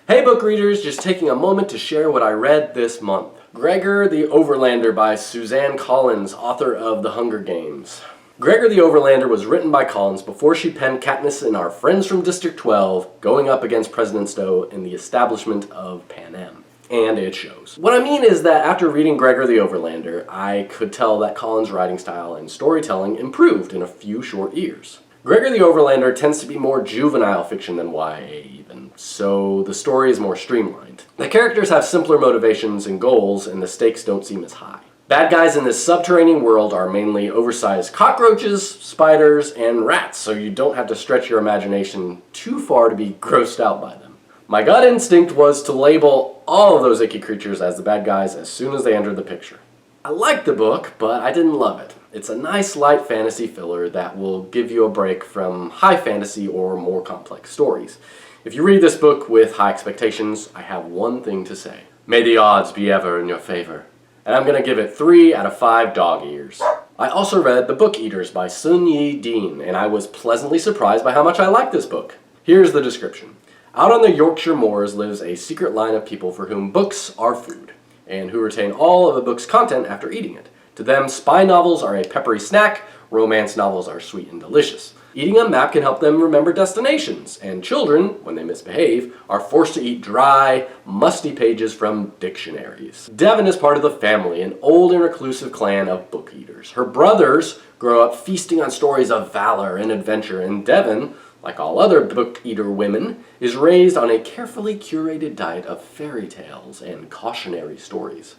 Hey book readers, just taking a moment to share what I read this month. Gregor the Overlander by Suzanne Collins, author of The Hunger Games. Gregor the Overlander was written by Collins before she penned Katniss and Our Friends from District 12, going up against President Snow in the establishment of Panem. And it shows. What I mean is that after reading Gregor the Overlander, I could tell that Collins' writing style and storytelling improved in a few short years. Gregor the Overlander tends to be more juvenile fiction than YA even, so the story is more streamlined. The characters have simpler motivations and goals, and the stakes don't seem as high. Bad guys in this subterranean world are mainly oversized cockroaches, spiders, and rats, so you don't have to stretch your imagination too far to be grossed out by them. My gut instinct was to label all of those icky creatures as the bad guys as soon as they entered the picture. I liked the book, but I didn't love it. It's a nice light fantasy filler that will give you a break from high fantasy or more complex stories. If you read this book with high expectations, I have one thing to say. May the odds be ever in your favor. And I'm going to give it 3 out of 5 dog ears. I also read The Book Eaters by Sun Yi Dean, and I was pleasantly surprised by how much I liked this book. Here's the description. Out on the Yorkshire moors lives a secret line of people for whom books are food, and who retain all of a book's content after eating it. To them, spy novels are a peppery snack, romance novels are sweet and delicious. Eating a map can help them remember destinations, and children, when they misbehave, are forced to eat dry, musty pages from dictionaries. Devon is part of the family, an old and reclusive clan of book eaters. Her brothers grow up feasting on stories of valor and adventure, and Devon, like all other book eater women, is raised on a carefully curated diet of fairy tales and cautionary stories.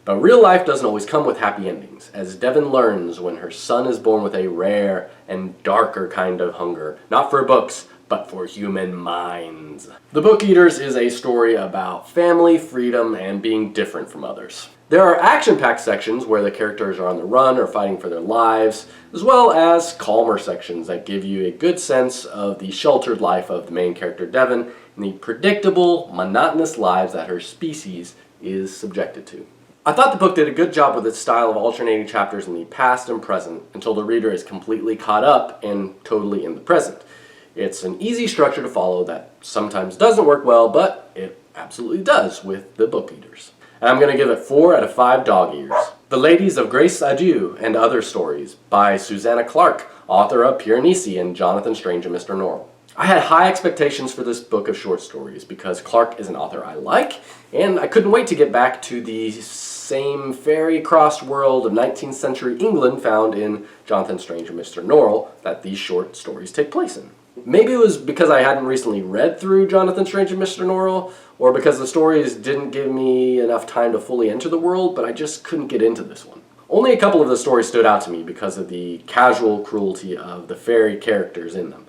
But real life doesn't always come with happy endings, as Devon learns when her son is born with a rare and darker kind of hunger, not for books, but for human minds. The Book Eaters is a story about family, freedom, and being different from others. There are action-packed sections where the characters are on the run or fighting for their lives, as well as calmer sections that give you a good sense of the sheltered life of the main character Devon and the predictable, monotonous lives that her species is subjected to. I thought the book did a good job with its style of alternating chapters in the past and present until the reader is completely caught up and totally in the present. It's an easy structure to follow that sometimes doesn't work well, but it absolutely does with The Book Eaters. And I'm going to give it 4 out of 5 dog ears. The Ladies of Grace Adieu and Other Stories by Susanna Clarke, author of Piranesi and Jonathan Strange and Mr. Norrell. I had high expectations for this book of short stories because Clarke is an author I like, and I couldn't wait to get back to the same fairy-crossed world of 19th century England found in Jonathan Strange and Mr. Norrell that these short stories take place in. Maybe it was because I hadn't recently read through Jonathan Strange and Mr. Norrell, or because the stories didn't give me enough time to fully enter the world, but I just couldn't get into this one. Only a couple of the stories stood out to me because of the casual cruelty of the fairy characters in them.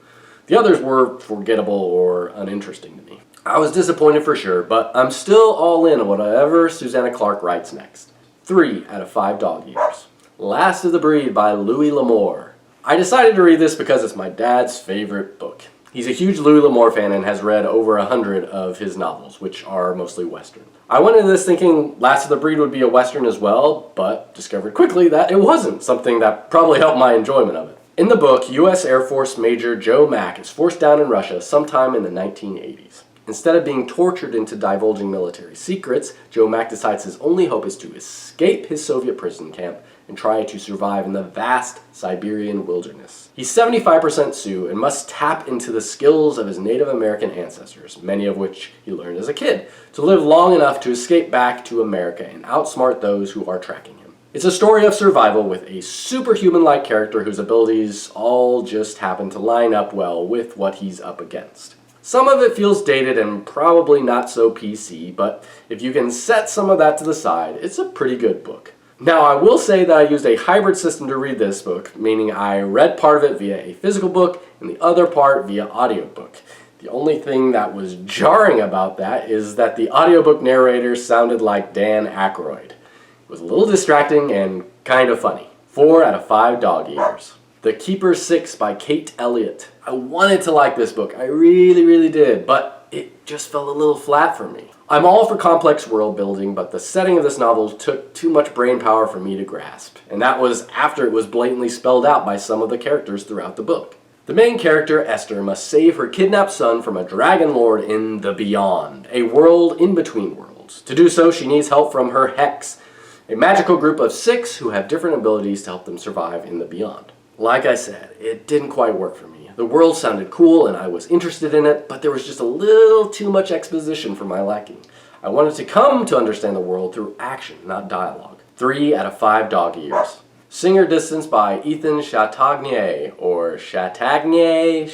The others were forgettable or uninteresting to me. I was disappointed for sure, but I'm still all in on whatever Susanna Clarke writes next. 3 out of 5 dog ears. Last of the Breed by Louis L'Amour. I decided to read this because it's my dad's favorite book. He's a huge Louis L'Amour fan and has read over 100 of his novels, which are mostly Western. I went into this thinking Last of the Breed would be a Western as well, but discovered quickly that it wasn't, something that probably helped my enjoyment of it. In the book, U.S. Air Force Major Joe Mack is forced down in Russia sometime in the 1980s. Instead of being tortured into divulging military secrets, Joe Mack decides his only hope is to escape his Soviet prison camp and try to survive in the vast Siberian wilderness. He's 75% Sioux and must tap into the skills of his Native American ancestors, many of which he learned as a kid, to live long enough to escape back to America and outsmart those who are tracking him. It's a story of survival with a superhuman-like character whose abilities all just happen to line up well with what he's up against. Some of it feels dated and probably not so PC, but if you can set some of that to the side, it's a pretty good book. Now, I will say that I used a hybrid system to read this book, meaning I read part of it via a physical book and the other part via audiobook. The only thing that was jarring about that is that the audiobook narrator sounded like Dan Aykroyd. It was a little distracting and kind of funny. 4 out of 5 dog ears. The Keeper 6 by Kate Elliott. I wanted to like this book, I really did, but it just fell a little flat for me. I'm all for complex world building, but the setting of this novel took too much brain power for me to grasp, and that was after it was blatantly spelled out by some of the characters throughout the book. The main character, Esther, must save her kidnapped son from a dragon lord in the Beyond, a world in between worlds. To do so, she needs help from her Hex, a magical group of 6 who have different abilities to help them survive in the Beyond. Like I said, it didn't quite work for me. The world sounded cool and I was interested in it, but there was just a little too much exposition for my liking. I wanted to come to understand the world through action, not dialogue. 3 out of 5 dog ears. Singer Distance by Ethan Chatagnier, or Chatagner,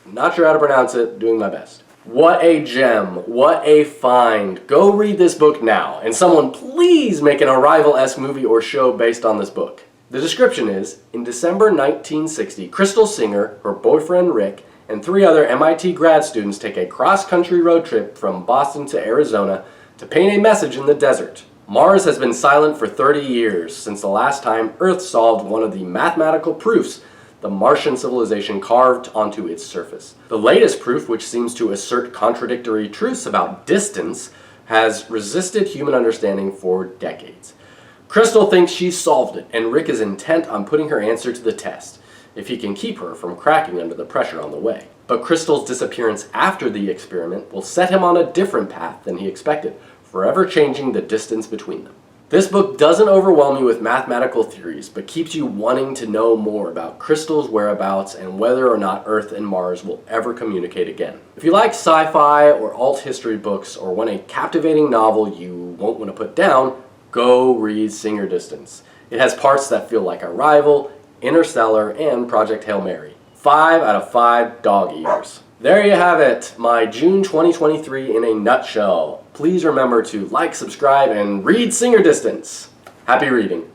not sure how to pronounce it, doing my best. What a gem, what a find. Go read this book now, and someone please make an Arrival-esque movie or show based on this book. The description is, in December 1960, Crystal Singer, her boyfriend Rick, and 3 other MIT grad students take a cross-country road trip from Boston to Arizona to paint a message in the desert. Mars has been silent for 30 years, since the last time Earth solved one of the mathematical proofs the Martian civilization carved onto its surface. The latest proof, which seems to assert contradictory truths about distance, has resisted human understanding for decades. Crystal thinks she solved it, and Rick is intent on putting her answer to the test, if he can keep her from cracking under the pressure on the way. But Crystal's disappearance after the experiment will set him on a different path than he expected, forever changing the distance between them. This book doesn't overwhelm you with mathematical theories, but keeps you wanting to know more about Crystal's whereabouts and whether or not Earth and Mars will ever communicate again. If you like sci-fi or alt history books, or want a captivating novel you won't want to put down, go read Singer Distance. It has parts that feel like Arrival, Interstellar, and Project Hail Mary. 5 out of 5 dog ears. There you have it, my June 2023 in a nutshell. Please remember to like, subscribe, and read Singer Distance. Happy reading.